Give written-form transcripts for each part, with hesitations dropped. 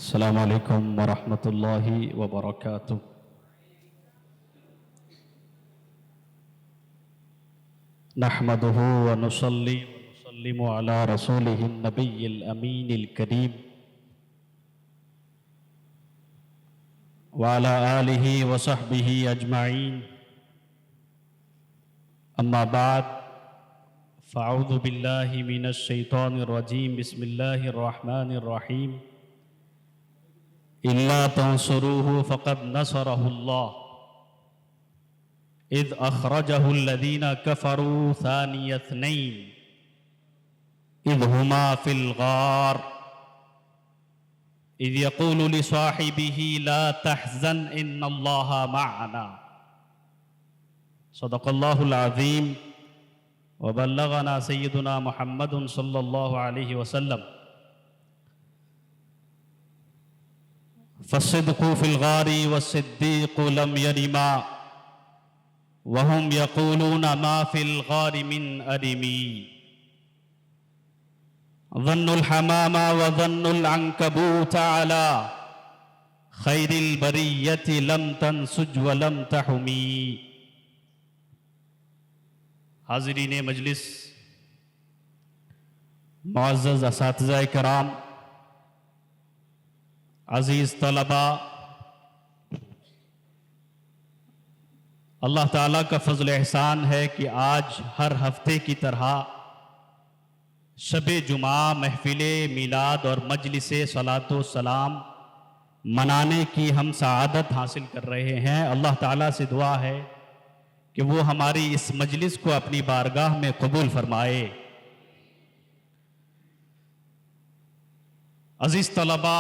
अस्सलामु अलैकुम वरहमतुल्लाहि वबरकातुह। नहमदुहु व नुसल्ली व नुसल्लिमु अला रसूलिहिन नबिय्यिल अमीनिल करीम व अला आलिहि व सहबिहि अजमाइन। अम्मा बाद फ़अऊज़ु बिल्लाहि मिनश शैतानिर रजीम। बिस्मिल्लाहिर रहमानिर रहीम। इल्ला तंसुरूहु फ़क़द नसरहुल्लाह इज़ अख़रजहुल्लज़ीना कफ़रू सानिय इस्नैन इज़ हुमा फ़िल ग़ार इज़ यक़ूलु लिसाहिबिही ला तहज़न इन्नल्लाहा मअना। सदक़ल्लाहुल अज़ीम व बल्लगना सय्यदुना मुहम्मदुन सल्लल्लाहु अलैहि वसल्लम। फ़स्सिद्क़ु फ़िल ग़ारि वस्सिद्दीक़ु लम यरिमा वहुम यक़ूलूना मा फ़िल ग़ारि मिन अरिमी। ज़न्नुल हमामा व ज़न्नुल अंकबूत अला खैरिल बरिय्यति लम तंसुज व लम तहुमी। हाज़िरीन मजलिस, मुअज़्ज़ज़ असातिज़ाए कराम, अज़ीज़ तलबा, अल्लाह ताला का फ़ज़ल एहसान है कि आज हर हफ्ते की तरह शब जुमा महफ़िल मिलाद और मजलिस सलातो सलाम मनाने की हम सआदत हासिल कर रहे हैं। अल्लाह ताला से दुआ है कि वो हमारी इस मजलिस को अपनी बारगाह में कबूल फरमाए। अज़ीज़ तलबा,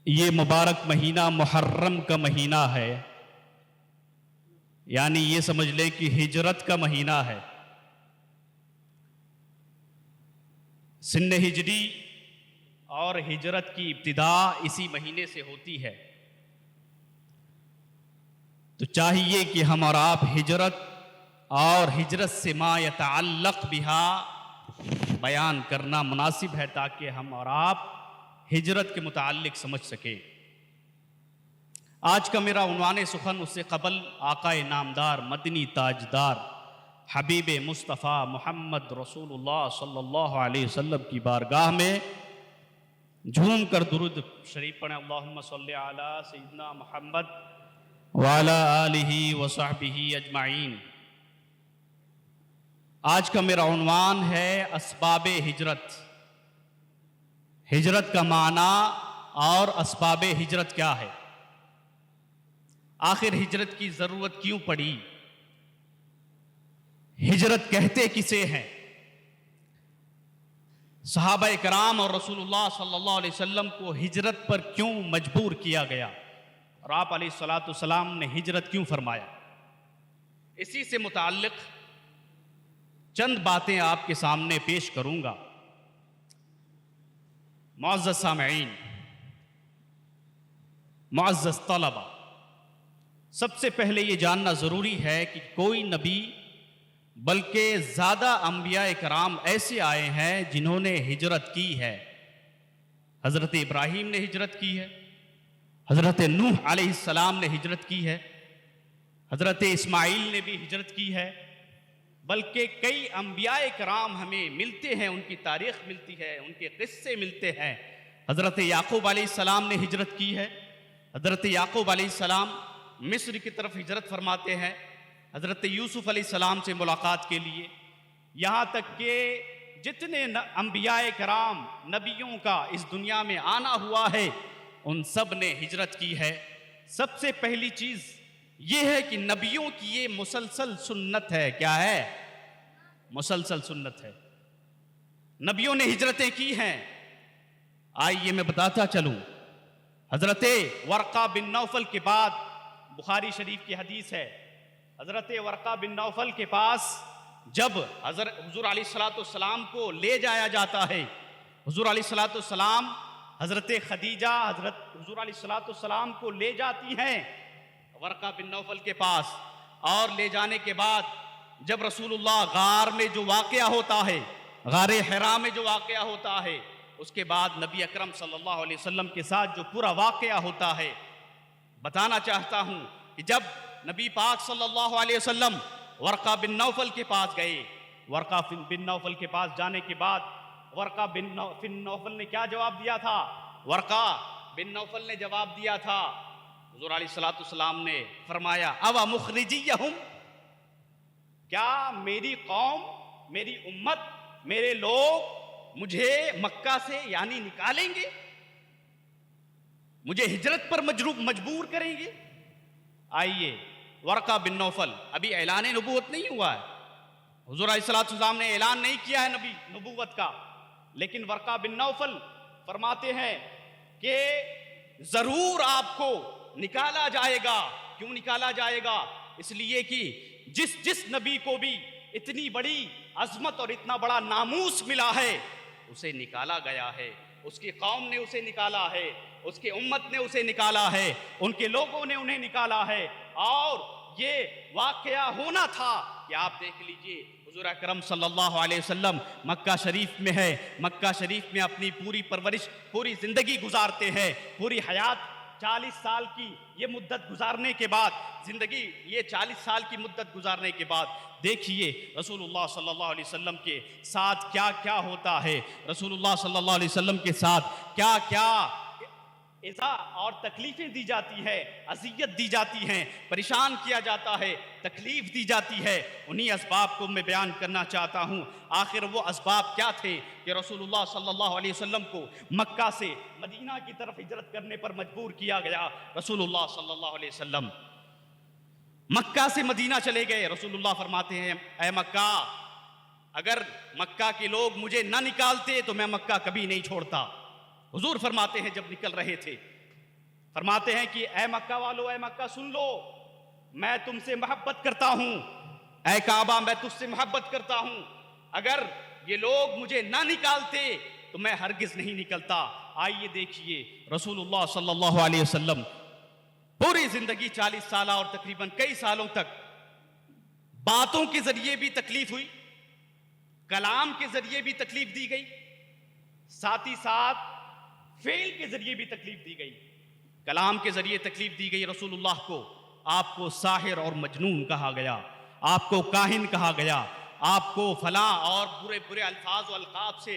ये मुबारक महीना मुहर्रम का महीना है, यानी ये समझ लें कि हिजरत का महीना है। सिन्न हिजरी और हिजरत की इब्तिदा इसी महीने से होती है। तो चाहिए कि हम और आप हिजरत और हिजरत से मा यतअल्लक़ बिहा बयान करना मुनासिब है, ताकि हम और आप हिजरत के मुताल्लिक़ समझ सके। आज का मेरा उन्वान सुखन उससे कबल आकाए नामदार मदनी ताजदार हबीब मुस्तफ़ा मुहम्मद रसूलुल्लाह सल्लल्लाहु अलैहि वसल्लम की बारगाह में झूम कर दुरूद शरीफ पढ़ें। अल्लाहुम्मा सल्ली अला सय्यिदना मुहम्मद व अला आलिहि व सहबिही अजमाइन। आज का मेरा उन्वान है अस्बाब हिजरत। हिजरत का माना और अस्बाब हिजरत क्या है, आखिर हिजरत की जरूरत क्यों पड़ी, हिजरत कहते किसे हैं, सहाबा कराम और रसूलुल्लाह सल्लल्लाहु अलैहि वसल्लम को हिजरत पर क्यों मजबूर किया गया और आप अलैहिस्सलातु वस्सलाम ने हिजरत क्यों फरमाया। इसी से मुताल्लिक़ चंद बातें आपके सामने पेश करूंगा। मुअज़्ज़ज़ सामईन, मुअज़्ज़ज़ तलबा, सबसे पहले ये जानना ज़रूरी है कि कोई नबी बल्कि ज़्यादा अंबिया कराम ऐसे आए हैं जिन्होंने हिजरत की है। हज़रत इब्राहीम ने हिजरत की है, हज़रत नूह अलैहिस्सलाम ने हिजरत की है, हज़रत इस्माइल ने भी हिजरत की है, बल्कि कई अंबिया कराम हमें मिलते हैं, उनकी तारीख़ मिलती है, उनके क़िस्से मिलते हैं। हज़रत याक़ूब अलैहिस्सलाम ने हिजरत की है। हज़रत याक़ूब अलैहिस्सलाम मिस्र की तरफ हिजरत फरमाते हैं हज़रत यूसुफ़ अलैहिस्सलाम से मुलाकात के लिए। यहाँ तक कि जितने अंबिया कराम नबियों का इस दुनिया में आना हुआ है, उन सब ने हिजरत की है। सबसे पहली चीज़ ये है कि नबियों की ये मुसलसल सुन्नत है। क्या है? मुसलसल सुन्नत है। नबियों ने हिजरतें की हैं। आइए मैं बताता चलूं। हज़रत वर्क़ा बिन नौफल के बाद, बुखारी शरीफ की हदीस है, हज़रत वर्क़ा बिन नौफल के पास जब हुज़ूर अलैहिस्सलाम को ले जाया जाता है, हुज़ूर अलैहिस्सलाम हज़रत खदीजा हज़रत हुज़ूर अलैहिस्सलाम को ले जाती हैं वर्क़ा बिन नौफल के पास, और ले जाने के बाद जब रसूलुल्लाह गार में जो वाक़या होता है, गारे हिरा में जो वाक़या होता है, उसके बाद नबी अकरम सल्लल्लाहु अलैहि वसल्लम के साथ जो पूरा वाक़या होता है बताना चाहता हूँ कि जब नबी पाक सल्लल्लाहु अलैहि वसल्लम वर्का बिन नौफल के पास गए, वर्का बिन नौफल के पास जाने के बाद वर्का बिन नौफल ने क्या जवाब दिया था? वर्का बिन नौफल ने जवाब दिया था, हुज़ूर अलैहिस्सलातु वस्सलाम ने फरमाया, अवा मुखरिजियहुम, क्या मेरी कौम, मेरी उम्मत, मेरे लोग मुझे मक्का से यानी निकालेंगे, मुझे हिजरत पर मजबूर करेंगे? आइए, वर्का बिन नौफल, अभी ऐलान नबूवत नहीं हुआ है, हुज़ूर अलैहिस्सलातु वस्सलाम ने ऐलान नहीं किया है नबूवत का, लेकिन वर्का बिन नौफल फरमाते हैं कि जरूर आपको निकाला जाएगा। क्यों निकाला जाएगा? इसलिए कि जिस नबी को भी इतनी बड़ी अजमत और इतना बड़ा नामूस मिला है उसे निकाला गया है, उसकी कौम ने उसे निकाला है, उसकी उम्मत ने उसे निकाला है, उनके लोगों ने उन्हें निकाला है। और ये वाकया होना था कि आप देख लीजिए, हुज़ूर अकरम सल्लल्लाहु अलैहि वसल्लम मक्का शरीफ में है, मक्का शरीफ में अपनी पूरी परवरिश, पूरी जिंदगी गुजारते हैं, पूरी हयात 40 साल की ये मुद्दत गुजारने के बाद, जिंदगी ये 40 साल की मुद्दत गुजारने के बाद देखिए रसूलुल्लाह सल्लल्लाहु अलैहि वसल्लम के साथ क्या क्या होता है, रसूलुल्लाह सल्लल्लाहु अलैहि वसल्लम के साथ क्या क्या इज़ा और तकलीफें दी जाती है, अज़ियत दी जाती हैं, परेशान किया जाता है, तकलीफ दी जाती है। उन्हीं असबाब को मैं बयान करना चाहता हूँ। आखिर वो असबाब क्या थे कि रसूलुल्लाह सल्लल्लाहु अलैहि वसल्लम को मक्का से मदीना की तरफ हिजरत करने पर मजबूर किया गया। रसूलुल्लाह सल्लल्लाहु अलैहि वसल्लम मक्का से मदीना चले गए। रसूलुल्लाह फरमाते हैं, ऐ मक्का, अगर मक्का के लोग मुझे ना निकालते तो मैं मक्का कभी नहीं छोड़ता। हुजूर फरमाते हैं, जब निकल रहे थे, फरमाते हैं कि ऐ मक्का वालों, ऐ मक्का सुन लो, मैं तुमसे मोहब्बत करता हूं, ऐ काबा मैं तुझसे मोहब्बत करता हूं, अगर ये लोग मुझे ना निकालते तो मैं हरगिज नहीं निकलता। आइए देखिए, रसूलुल्लाह सल्लल्लाहु अलैहि वसल्लम पूरी जिंदगी 40 साल और तकरीबन कई सालों तक बातों के जरिए भी तकलीफ हुई, कलाम के जरिए भी तकलीफ दी गई, साथ ही साथ फेल के जरिए भी तकलीफ दी गई। कलाम के जरिए तकलीफ दी गई रसूलुल्लाह को, आपको साहिर और मजनून कहा गया, आपको काहिन कहा गया, आपको फला और बुरे बुरे अल्फाज और अलकाब से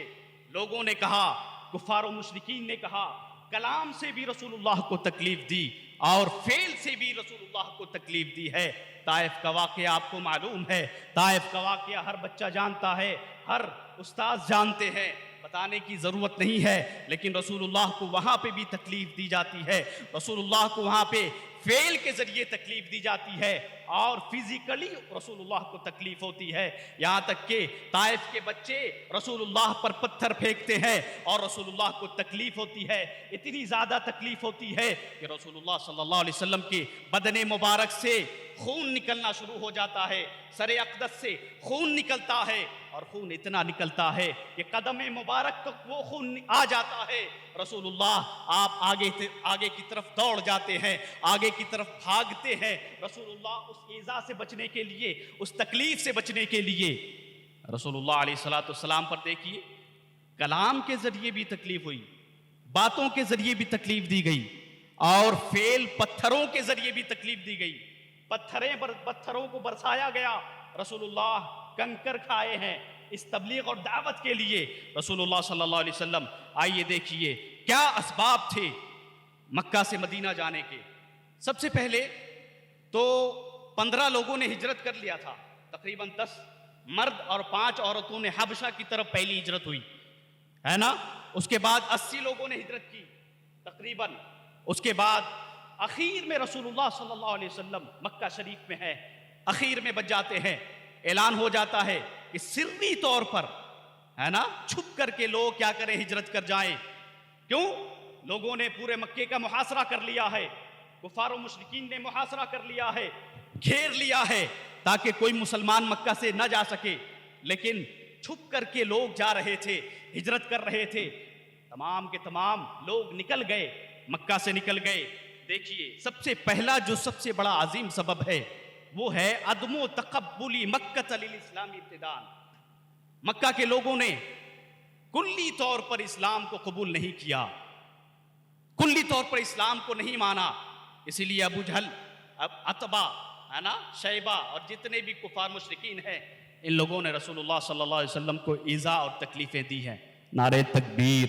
लोगों ने कहा, कुफार और मुशरिकीन ने कहा। कलाम से भी रसूलुल्लाह को तकलीफ दी और फेल से भी रसूलुल्लाह को तकलीफ दी है। ताइफ का वाक़या आपको मालूम है, ताइफ का वाक़या हर बच्चा जानता है, हर उस्ताद जानते हैं, बताने की ज़रूरत नहीं है। लेकिन रसूलुल्लाह को वहाँ पे भी तकलीफ दी जाती है, रसूलुल्लाह को वहाँ पे फेल के ज़रिए तकलीफ दी जाती है और फिज़िकली रसूलुल्लाह को तकलीफ होती है। यहाँ तक कि ताइफ के बच्चे रसूलुल्लाह पर पत्थर फेंकते हैं और रसूलुल्लाह को तकलीफ होती है। इतनी ज़्यादा तकलीफ होती है कि रसूलुल्लाह सल्लल्लाहु अलैहि वसल्लम के बदन मुबारक से खून निकलना शुरू हो जाता है, सरे अक़दस से खून निकलता है और खून इतना निकलता है कि कदम मुबारक तक वो खून आ जाता है। रसूलुल्लाह आप आगे की तरफ दौड़ जाते हैं, आगे की तरफ भागते हैं। रसूलुल्लाह उस ईज़ा से बचने के लिए, उस तकलीफ से बचने के लिए, रसूलुल्लाह अलैहिस्सलातु वस्सलाम पर देखिए, कलाम के जरिए भी तकलीफ हुई, बातों के जरिए भी तकलीफ दी गई और फेल पत्थरों के जरिए भी तकलीफ दी गई। पत्थरों को बरसाया गया। रसूलुल्लाह कंकर खाए हैं इस तबलीग और दावत के लिए। रसूलुल्लाह सल्लल्लाहु अलैहि वसल्लम, आइए देखिए क्या असबाब थे मक्का से मदीना जाने के। सबसे पहले तो 15 लोगों ने हिजरत कर लिया था, तकरीबन 10 मर्द और 5 औरतों ने हबशा की तरफ पहली हिजरत हुई, है ना। उसके बाद 80 लोगों ने हिजरत की तकरीबन। उसके बाद आखिर में रसूलुल्लाह सल्लल्लाहु अलैहि वसल्लम मक्का शरीफ में है, आखिर में बच जाते हैं। ऐलान हो जाता है कि सिर्री तौर पर, है ना, छुप करके लोग क्या करें, हिजरत कर जाएं। क्यों? लोगों ने पूरे मक्के का मुहासरा कर लिया है, कुफार और मुशरिकीन ने मुहासरा कर लिया है, घेर लिया है ताकि कोई मुसलमान मक्का से न जा सके। लेकिन छुप करके लोग जा रहे थे, हिजरत कर रहे थे। तमाम के तमाम लोग निकल गए, मक्का से निकल गए। देखिए सबसे पहला जो सबसे बड़ा अजीम सबब है वो है अदमो तकब्बुली मक्का लिल इस्लामी इब्तिदान। मक्का के लोगों ने कुल्ली तौर पर इस्लाम को कबूल नहीं किया, कुल्ली तौर पर इस्लाम को नहीं माना। इसीलिए अबू जहल, अब अतबा है ना, शैबा और जितने भी कुफार मुशरिकीन हैं, इन लोगों ने रसूलुल्लाह सल्लल्लाहु अलैहि वसल्लम को ईज़ा और तकलीफें दी हैं। नारे तकबीर।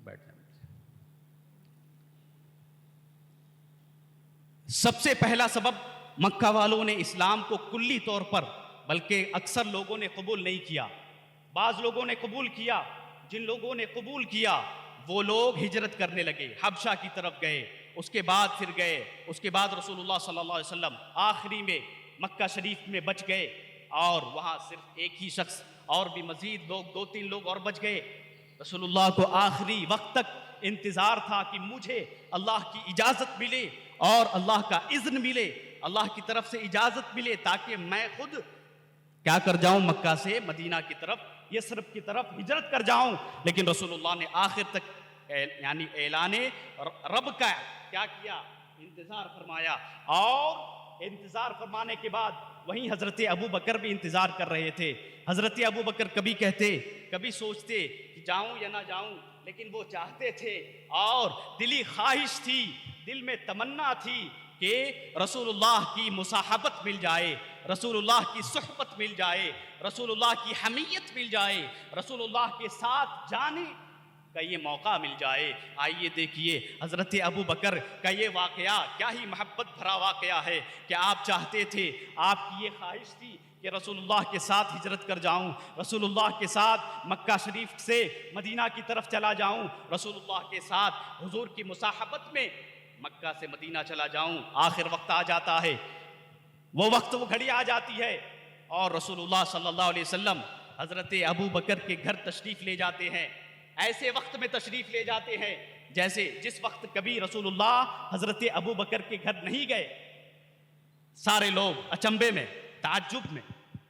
बैठने। सबसे पहला सबब, मक्का वालों ने इस्लाम को कुल्ली तौर पर, बल्कि अक्सर लोगों ने कबूल नहीं किया। बाज़ लोगों ने कबूल किया। जिन लोगों ने कबूल किया वो लोग हिजरत करने लगे, हबशा की तरफ गए, उसके बाद फिर गए, उसके बाद रसूलुल्लाह सल्लल्लाहु अलैहि वसल्लम आखिरी में मक्का शरीफ में बच गए, और वहाँ सिर्फ एक ही शख्स, और भी मजीद लोग, 2-3 लोग और बच गए। रसूलुल्लाह को आखिरी वक्त तक इंतज़ार था कि मुझे अल्लाह की इजाज़त मिले और अल्लाह का इज़्न मिले, अल्लाह की तरफ से इजाज़त मिले, ताकि मैं खुद क्या कर जाऊं, मक्का से मदीना की तरफ, यसरब की तरफ हिजरत कर जाऊं। लेकिन रसूलुल्लाह ने आखिर तक यानी ऐलाने रब का क्या किया, इंतज़ार फरमाया। और इंतज़ार फरमाने के बाद वहीं हज़रत अबू बकर भी इंतज़ार कर रहे थे। हज़रत अबू बकर कभी कहते, कभी सोचते कि जाऊं या ना जाऊं, लेकिन वो चाहते थे और दिली ख्वाहिश थी, दिल में तमन्ना थी कि रसूलुल्लाह की मुसाहबत मिल जाए, रसूलुल्लाह की सुहबत मिल जाए, रसूलुल्लाह की हमीयत मिल जाए, रसूलुल्लाह के साथ जाने का ये मौका मिल जाए। आइए देखिए हज़रत अबू बकर का ये वाक़या, क्या ही मोहब्बत भरा वाक़या है कि आप चाहते थे, आपकी ये ख्वाहिश थी कि रसूलुल्लाह के साथ हिजरत कर जाऊं, रसूलुल्लाह के साथ मक्का शरीफ से मदीना की तरफ चला जाऊं, रसूलुल्लाह के साथ हुजूर की मुसाहबत में मक्का से मदीना चला जाऊं। आखिर वक्त आ जाता है, वो वक्त, वो घड़ी आ जाती है, और रसूलुल्लाह सल्लल्लाहु अलैहि वसल्लम हज़रत अबू बकर के घर तशरीफ़ ले जाते हैं। ऐसे वक्त में तशरीफ़ ले जाते हैं जैसे जिस वक्त कभी रसूलुल्लाह हज़रत अबू बकर के घर नहीं गए। सारे लोग अचंभे में, ताज्जुब में,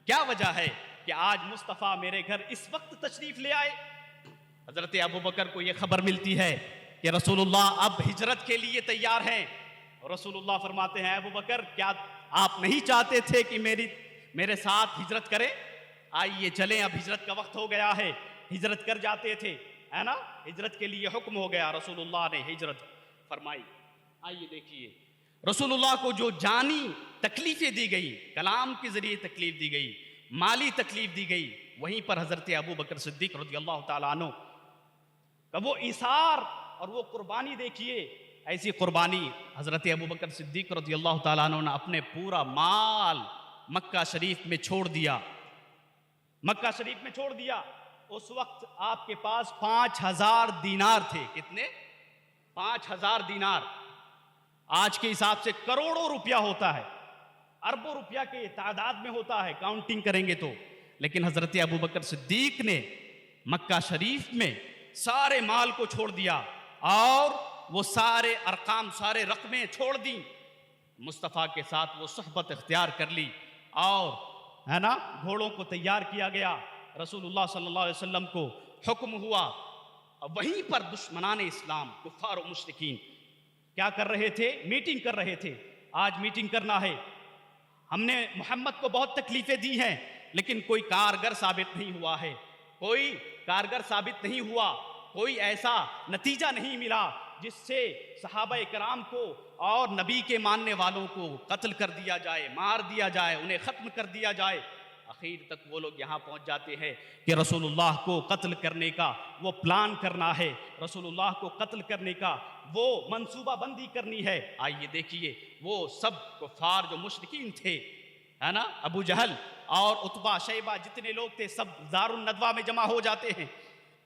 क्या वजह है कि आज मुस्तफ़ा मेरे घर इस वक्त तशरीफ़ ले आए। हज़रत अबू बकर को यह खबर मिलती है कि रसूलुल्लाह अब हिजरत के लिए तैयार हैं। रसूलुल्लाह फरमाते हैं, अबू बकर क्या आप नहीं चाहते थे कि मेरे साथ हिजरत करें? आइए चलें, अब हिजरत का वक्त हो गया है। हिजरत कर जाते थे, है ना, हिजरत के लिए हुक्म हो गया, रसूलुल्लाह ने हिजरत फरमाई। आइए देखिए, रसूलुल्लाह को जो जानी तकलीफें दी गई, कलाम के जरिए तकलीफ दी गई, माली तकलीफ दी गई, वहीं पर हज़रत अबू बकर सिद्दीक़ रज़ियल्लाहु ताला अन्हु का वो इसार और वो कुर्बानी देखिए। ऐसी कुर्बानी हज़रत अबू बकर सिद्दीक़ रज़ियल्लाहु ताला अन्हु ने अपने पूरा माल मक्का शरीफ में छोड़ दिया, मक्का शरीफ में छोड़ दिया। उस वक्त आपके पास 5000 दीनार थे। कितने? 5000 दीनार। आज के हिसाब से करोड़ों रुपया होता है, अरबों रुपया के तादाद में होता है, काउंटिंग करेंगे तो। लेकिन हज़रत अबू बकर सिद्दीक़ ने मक्का शरीफ में सारे माल को छोड़ दिया और वो सारे अरकाम, सारे रकमें छोड़ दी। मुस्तफ़ा के साथ वो सुहबत इख्तियार कर ली, और है ना, घोड़ों को तैयार किया गया। रसूलुल्लाह सल्लल्लाहु अलैहि वसल्लम को हुक्म हुआ। वहीं पर दुश्मनान इस्लाम, कुफ़ार और मुश्रिकीन क्या कर रहे थे? मीटिंग कर रहे थे। आज मीटिंग करना है, हमने मोहम्मद को बहुत तकलीफें दी हैं, लेकिन कोई कारगर साबित नहीं हुआ है, कोई कारगर साबित नहीं हुआ, कोई ऐसा नतीजा नहीं मिला जिससे सहाबा इकराम को और नबी के मानने वालों को कत्ल कर दिया जाए, मार दिया जाए, उन्हें ख़त्म कर दिया जाए। आखिर तक वो लोग यहाँ पहुँच जाते हैं कि रसूलुल्लाह को कत्ल करने का वो प्लान करना है, रसूलुल्लाह को कत्ल करने का वो मंसूबा बंदी करनी है। आइए देखिए, वो सब कुफ़ार जो मुशरिकीन थे, है ना, अबू जहल और उतबा, शैबा, जितने लोग थे, सब दारुन नदवा में जमा हो जाते हैं।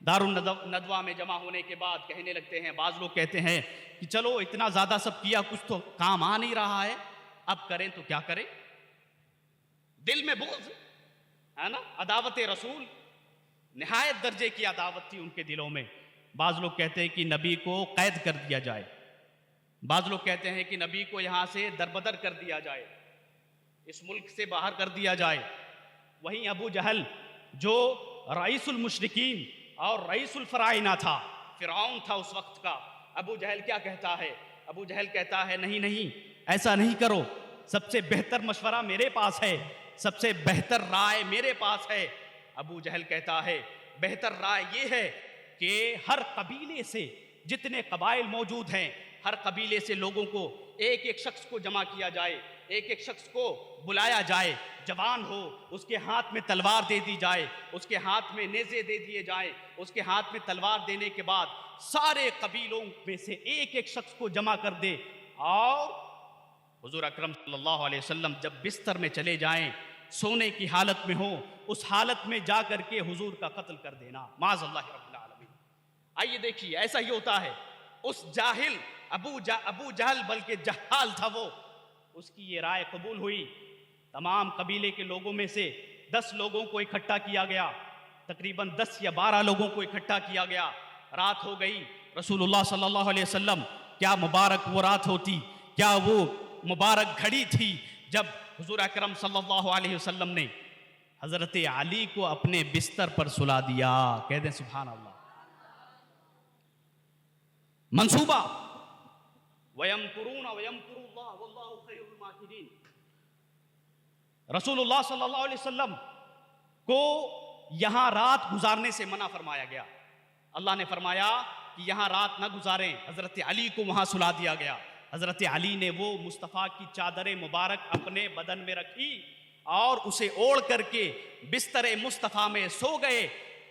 दारुन नदवा में जमा होने के बाद कहने लगते हैं, बाज़ लोग कहते हैं कि चलो इतना ज़्यादा सब किया, कुछ तो काम आ नहीं रहा है, अब करें तो क्या करें। दिल में बुग़्ज़, है ना, अदावत रसूल, निहायत दर्जे की अदावत थी उनके दिलों में। बाज़ लोग कहते हैं कि नबी को कैद कर दिया जाए, बाज़ लोग कहते हैं कि नबी को यहाँ से दरबदर कर दिया जाए, इस मुल्क से बाहर कर दिया जाए। वहीं अबू जहल जो रईसुल मुशरिकीन और रईसुल फ़राइना था, फ़िरऔन था उस वक्त का, अबू जहल क्या कहता है? अबू जहल कहता है नहीं नहीं, ऐसा नहीं करो, सबसे बेहतर मशवरा मेरे पास है, सबसे बेहतर राय मेरे पास है। अबू जहल कहता है बेहतर राय ये है कि हर कबीले से जितने कबाइल मौजूद हैं, हर कबीले से लोगों को एक एक शख्स को जमा किया जाए, एक एक शख्स को बुलाया जाए, जवान हो उसके हाथ में तलवार दे दी जाए, उसके हाथ में नेज़े दे दिए जाए, उसके हाथ में तलवार देने के बाद सारे कबीलों में से एक एक शख्स को जमा कर दे, और हुजूर अकरम सल्लल्लाहु अलैहि वसल्लम जब बिस्तर में चले जाएं, सोने की हालत में हो, उस हालत में जा करके हुजूर का कत्ल कर देना, माज़अल्लाह रब्बिल आलमीन। आइए देखिए, ऐसा ही होता है। उस जाहिल अबू जहल, बल्कि जहाल था वो, उसकी ये राय कबूल हुई। तमाम कबीले के लोगों में से 10 लोगों को इकट्ठा किया गया, तकरीबन 10 या 12 लोगों को इकट्ठा किया गया। रात हो गई, रसूलुल्लाह सल्लल्लाहु अलैहि वसल्लम, क्या मुबारक वो रात होती, क्या वो मुबारक घड़ी थी जब हुजूर अकरम सल्लल्लाहु अलैहि वसल्लम ने हजरत अली को अपने बिस्तर पर सुला दिया। कह दें सुभान अल्लाह। मंसूबा वयमकुरून वयमकुरुल्लाह वल्लाहु खैरुल माकिरीन। रसूलुल्लाह सल्लल्लाहु अलैहि वसल्लम को यहां रात गुजारने से मना फरमाया गया। अल्लाह ने फरमाया कि यहां रात ना गुजारें। हजरत अली को वहां सुला दिया गया। हजरत अली ने वो मुस्तफ़ा की चादर मुबारक अपने बदन में रखी और उसे ओढ़ करके बिस्तर मुस्तफ़ा में सो गए।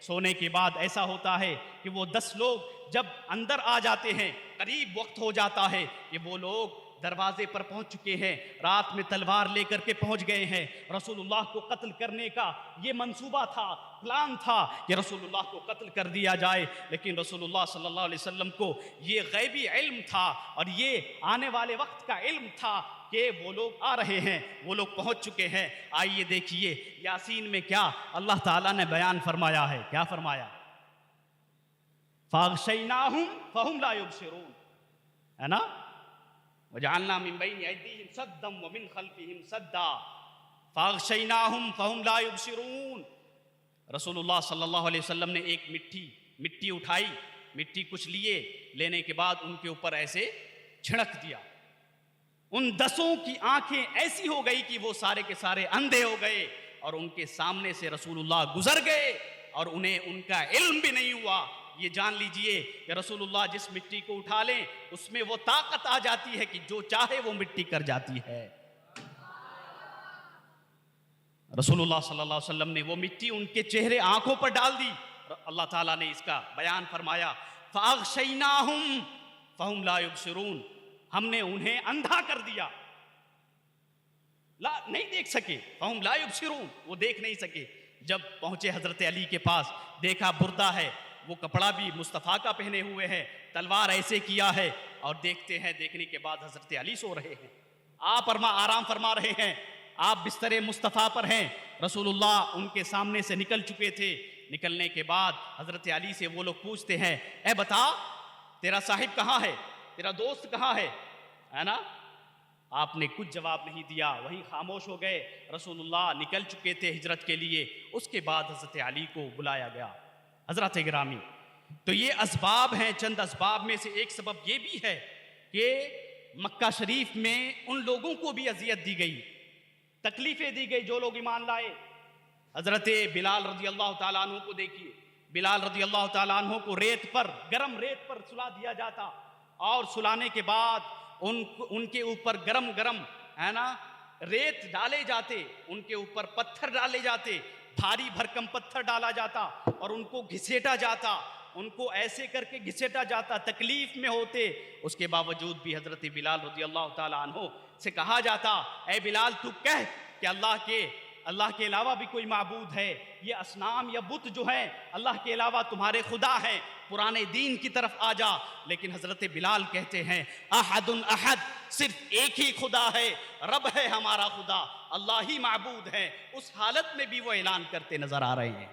सोने के बाद ऐसा होता है कि वो 10 लोग जब अंदर आ जाते हैं, करीब वक्त हो जाता है कि वो लोग दरवाजे पर पहुंच चुके हैं, रात में तलवार लेकर के पहुंच गए हैं। रसूलुल्लाह को कत्ल करने का ये मंसूबा था, प्लान था कि रसूलुल्लाह को कत्ल कर दिया जाए, लेकिन रसूलुल्लाह सल्लल्लाहु अलैहि वसल्लम को ये गैबी इल्म था और ये आने वाले वक्त का इल्म था कि वो लोग आ रहे हैं, वो लोग पहुंच चुके हैं। आइए देखिए यासीन में क्या अल्लाह ताला ने बयान फरमाया है। क्या फरमाया? फ़ाग़शयनाहुम फ़हुम ला युबसिरून, है ना, वजअलना मिन बैनि अयदीहिम सद्दम व मिन खल्फिहिम सद्दा फ़ाग़शयनाहुम फ़हुम ला युबसिरून। रसूलुल्लाह सल्लल्लाहु अलैहि वसल्लम ने एक मिट्टी उठाई, मिट्टी कुछ लिए, लेने के बाद उनके ऊपर ऐसे छिड़क दिया। उन 10 की आंखें ऐसी हो गई कि वो सारे के सारे अंधे हो गए और उनके सामने से रसूलुल्लाह गुजर गए और उन्हें उनका इल्म भी नहीं हुआ। ये जान लीजिए कि रसूलुल्लाह जिस मिट्टी को उठा लें उसमें वो ताकत आ जाती है कि जो चाहे वो मिट्टी कर जाती है। रसूलुल्लाह सल्लल्लाहु अलैहि वसल्लम ने वो मिट्टी उनके चेहरे आंखों पर डाल दी। अल्लाह ताला ने इसका बयान फरमाया, फ़ाग़शयनाहुम फ़हुम ला युबसिरून, हमने उन्हें अंधा कर दिया, नहीं देख सके। फ़हुम ला युबसिरून, वो देख नहीं सके। जब पहुंचे हजरत अली के पास, देखा बुर्दा है, वो कपड़ा भी मुस्तफ़ा का पहने हुए है, तलवार ऐसे किया है, और देखते हैं, देखने के बाद हजरत अली सो रहे हैं, आप आराम फरमा रहे हैं, आप बिस्तर मुस्तफ़ा पर हैं। रसूलुल्लाह उनके सामने से निकल चुके थे। निकलने के बाद हजरत अली से वो लोग पूछते हैं, ए बता तेरा साहिब कहाँ है, तेरा दोस्त कहाँ है ना। आपने कुछ जवाब नहीं दिया, वहीं खामोश हो गए। रसूलुल्लाह निकल चुके थे हिजरत के लिए। उसके बाद हजरत अली को बुलाया गया। हजरत गिरामी, तो ये असबाब हैं, चंद असबाब में से एक सबब ये भी है कि मक्का शरीफ में उन लोगों को भी अजियत दी गई, तकलीफें दी गई जो लोग ईमान लाए। हजरत बिलाल रजी अल्लाह ताला अन्हु को देखिए, बिलाल रजी अल्लाह ताला अन्हु को गरम रेत पर सुला दिया जाता, और सुलाने के बाद उनके ऊपर गरम गरम, है ना, रेत डाले जाते, उनके ऊपर पत्थर डाले जाते, भारी भरकम पत्थर डाला जाता और उनको घिसेटा जाता, उनको ऐसे करके घिसेटा जाता, तकलीफ में होते। उसके बावजूद भी हजरत बिलाल रज़ी अल्लाह ताला अन्हो से कहा जाता, ए बिलाल तू कह कि अल्लाह के अलावा भी कोई माबूद है, ये असनाम या बुत जो है अल्लाह के अलावा तुम्हारे खुदा हैं, पुराने दीन की तरफ आ जा। लेकिन हजरत बिलाल कहते हैं, अहदुन अहद, सिर्फ एक ही खुदा है, रब है हमारा खुदा, अल्लाह ही माबूद है। उस हालत में भी वो ऐलान करते नजर आ रहे हैं।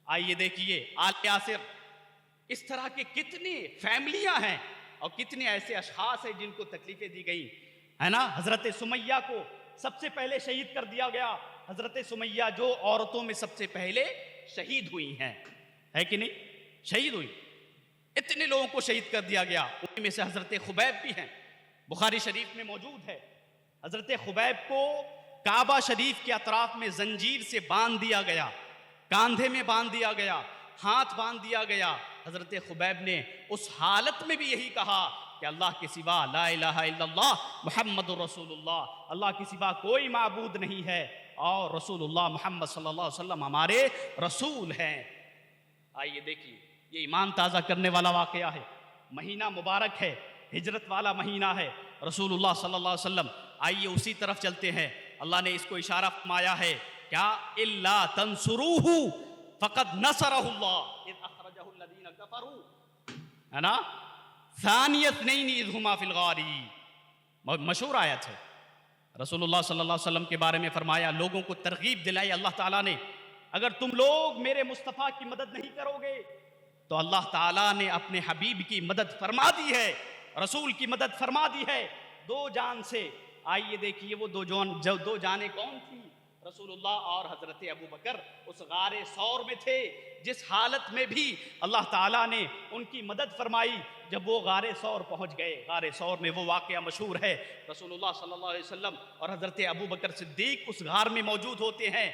आइए देखिए आल यासिर, इस तरह के कितनी फैमिलियां हैं और कितने ऐसे अशखास हैं जिनको तकलीफें दी गई, है ना। हजरत सुमैया को सबसे पहले शहीद कर दिया गया। हजरत सुमैया जो औरतों में सबसे पहले शहीद हुई हैं, है कि नहीं, शहीद हुई। इतने लोगों को शहीद कर दिया गया। उनमें से हजरत खुबैब भी हैं, बुखारी शरीफ में मौजूद है। हजरत खुबैब को काबा शरीफ के अतराफ में जंजीर से बांध दिया गया, कांधे में बांध दिया गया, हाथ बांध दिया गया। हजरत खुबैब ने उस हालत में भी यही कहा कि अल्लाह के सिवा, ला इलाहा इल्लल्लाह मुहम्मदुर रसूलुल्लाह, अल्लाह के सिवा कोई माबूद नहीं है और रसूलुल्लाह मोहम्मद सल्लल्लाहु अलैहि वसल्लम हमारे रसूल हैं। आइए देखिए, ये ईमान ताज़ा करने वाला वाक़या है। महीना मुबारक है, हिजरत वाला महीना है, रसूलुल्लाह सल्लल्लाहु अलैहि वसल्लम। आइए उसी तरफ चलते हैं। अल्लाह ने इसको इशारा फरमाया है क्या, इल्ला तंसुरूहु फ़क़द नसरहुल्लाह इज़ अख़रजहु अल्लज़ीना कफ़रू, है ना, सानियतनैनि इज़ हुमा फ़िल गारी। मशहूर आयत है। रसूलुल्लाह सल्लल्लाहु अलैहि वसल्लम के बारे में फरमाया, लोगों को तरगीब दिलाई अल्लाह ताला ने, अगर तुम लोग मेरे मुस्तफ़ा की मदद नहीं करोगे तो अल्लाह ताला ने अपने हबीब की मदद फरमा दी है, रसूल की मदद फरमा दी है दो जान से। आइए देखिए वो दो जाने कौन थी? रसूलुल्लाह और हजरत अबू बकर उस गारे सौर में थे, जिस हालत में भी अल्लाह ताला ने उनकी मदद फरमाई। जब वो गारे सौर पहुंच गए, गारे सौर में वो वाक़या मशहूर है, रसूलुल्लाह सल्लल्लाहु अलैहि वसल्लम और हजरत अबू बकर सिद्दीक उस गार में मौजूद होते हैं।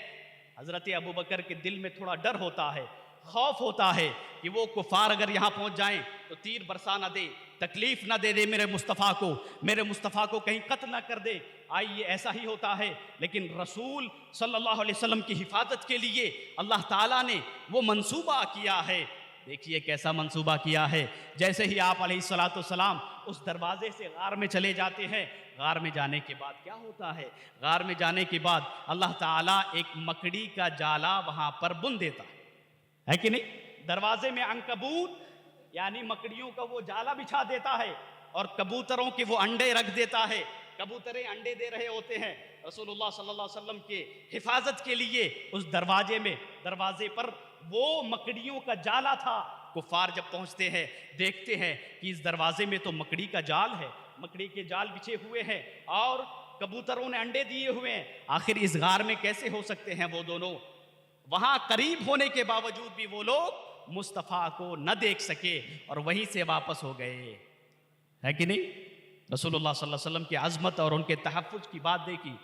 हजरत अबू बकर के दिल में थोड़ा डर होता है, खौफ होता है कि वो कुफार अगर यहाँ पहुँच जाएं तो तीर बरसा ना दे, तकलीफ ना दे मेरे मुस्तफ़ा को, मेरे मुस्तफ़ा को कहीं कत्ल ना कर दे। आइए ऐसा ही होता है, लेकिन रसूल सल्लल्लाहु अलैहि वसल्लम की हिफाजत के लिए अल्लाह ताला ने वो मंसूबा किया है। देखिए कैसा मंसूबा किया है। जैसे ही आप अलैहिस्सलातु वस्सलाम उस दरवाजे से गार में चले जाते हैं, गार में जाने के बाद क्या होता है? गार में जाने के बाद अल्लाह ताला एक मकड़ी का जाला वहाँ पर बुन देता है कि नहीं? दरवाजे में अंकबूत यानी मकड़ियों का वो जाला बिछा देता है और कबूतरों के वो अंडे रख देता है। कबूतरें अंडे दे रहे होते हैं। रसूलुल्लाह सल्लल्लाहु अलैहि वसल्लम के हिफाजत के लिए उस दरवाजे पर वो मकड़ियों का जाला था। कुफार जब पहुंचते हैं देखते हैं कि इस दरवाजे में तो मकड़ी का जाल है, मकड़ी के जाल बिछे हुए हैं और कबूतरों ने अंडे दिए हुए हैं। आखिर इस गार में कैसे हो सकते हैं वो दोनों? वहां करीब होने के बावजूद भी वो लोग मुस्तफ़ा को न देख सके और वहीं से वापस हो गए, है कि नहीं? रसूलुल्लाह सल्लल्लाहु अलैहि वसल्लम की अज़मत और उनके तहफ़्फ़ुज़ की बात देखी।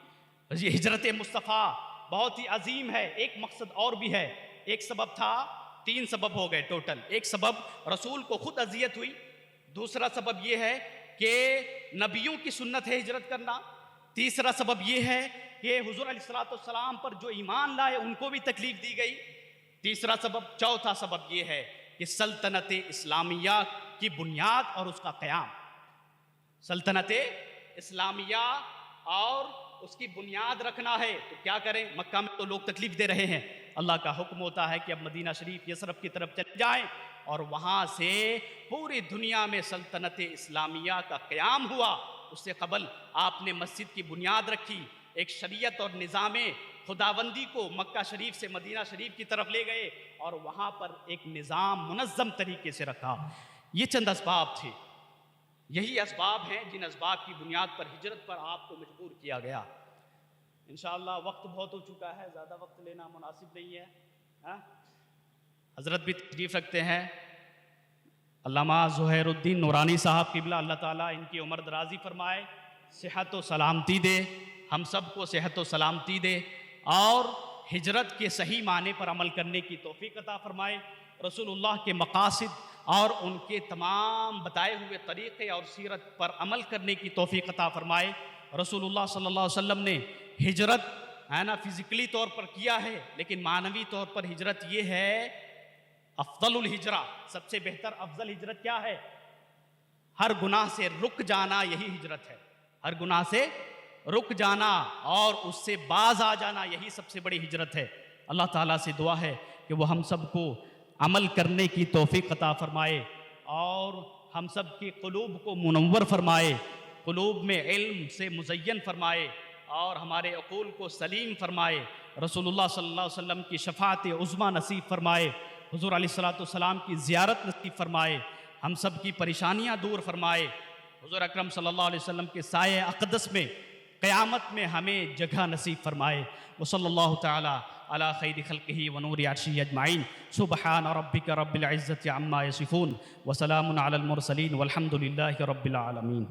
ये हिजरत मुस्तफ़ा बहुत ही अजीम है। एक मकसद और भी है। एक सबब था, 3 सबब हो गए टोटल। एक सबब रसूल को खुद अजियत हुई, दूसरा सबब ये है कि नबियों की सुन्नत है हिजरत करना, तीसरा सबब ये है कि हुज़ूर अलैहिस्सलातु वस्सलाम पर जो ईमान लाए उनको भी तकलीफ दी गई, तीसरा सबब, चौथा सबब ये है कि सल्तनत इस्लामिया की बुनियाद और उसका क़याम। सल्तनत इस्लामिया और उसकी बुनियाद रखना है तो क्या करें? मक्का में तो लोग तकलीफ दे रहे हैं। अल्लाह का हुक्म होता है कि अब मदीना शरीफ यसरफ की तरफ चले जाएं और वहाँ से पूरी दुनिया में सल्तनत इस्लामिया का क़याम हुआ। उससे कबल आपने मस्जिद की बुनियाद रखी, एक शरीयत और निज़ाम खुदाबंदी को मक्का शरीफ से मदीना शरीफ की तरफ ले गए और वहाँ पर एक निज़ाम मुनज़्ज़म तरीके से रखा। ये चंद असबाब थे। यही असबाब हैं जिन असबाब की बुनियाद पर हिजरत पर आपको मजबूर किया गया। इंशाअल्लाह वक्त बहुत हो चुका है, ज़्यादा वक्त लेना मुनासिब नहीं है। हज़रत भी तशरीफ़ रखते हैं, अल्लामा ज़ुहैरुद्दीन नूरानी साहब क़िबला, अल्लाह ताला इनकी उम्र दराज़ी फरमाए, सेहत व सलामती दे, हम सब को सेहत व सलामती दे और हिजरत के सही माने पर अमल करने की तौफ़ीक़ अता फरमाए। रसूलुल्लाह के मकासिद और उनके तमाम बताए हुए तरीक़े और सीरत पर अमल करने की तौफ़ीक़ अता फरमाए। रसूलुल्लाह सल्लल्लाहु अलैहि वसल्लम ने हिजरत है ना फ़िज़िकली तौर पर किया है, लेकिन मानवी तौर पर हिजरत ये है अफ़ज़लुल हिजरा, सबसे बेहतर अफ़ज़ल हिजरत क्या है? हर गुनाह से रुक जाना, यही हिजरत है। हर गुनाह से रुक जाना और उससे बाज आ जाना, यही सबसे बड़ी हिजरत है। अल्लाह ताला से दुआ है कि वो हम सबको अमल करने की तौफ़ीक़ अता फ़रमाए और हम सब की क़ुलूब को मुनव्वर फ़रमाए, क़ुलूब में इल्म से मुज़य्यन फ़रमाए और हमारे अक़ूल को सलीम फ़रमाए। रसूलुल्लाह सल्लल्लाहु अलैहि वसल्लम की शफ़ाअत उज़्मा नसीब फ़रमाए, हुज़ूर अलैहिस्सलातु वस्सलाम की ज़ियारत नसीब फ़रमाए, हम सब की परेशानियाँ दूर फ़रमाए। हुज़ूर अकरम सल्लल्लाहु अलैहि वसल्लम के साये अक़दस में क़यामत में हमें जगह नसीब फ़रमाए। व सल्लल्लाहु तआला अला खैरि खल्क़िही व नूरि अर्शिही अजमाइन। सुब्हान रब्बिका रब्बिल इज़्ज़ति अम्मा यसिफून व सलामुन अलल मुरसलीन वल्हम्दुलिल्लाहि रब्बिल आलमीन।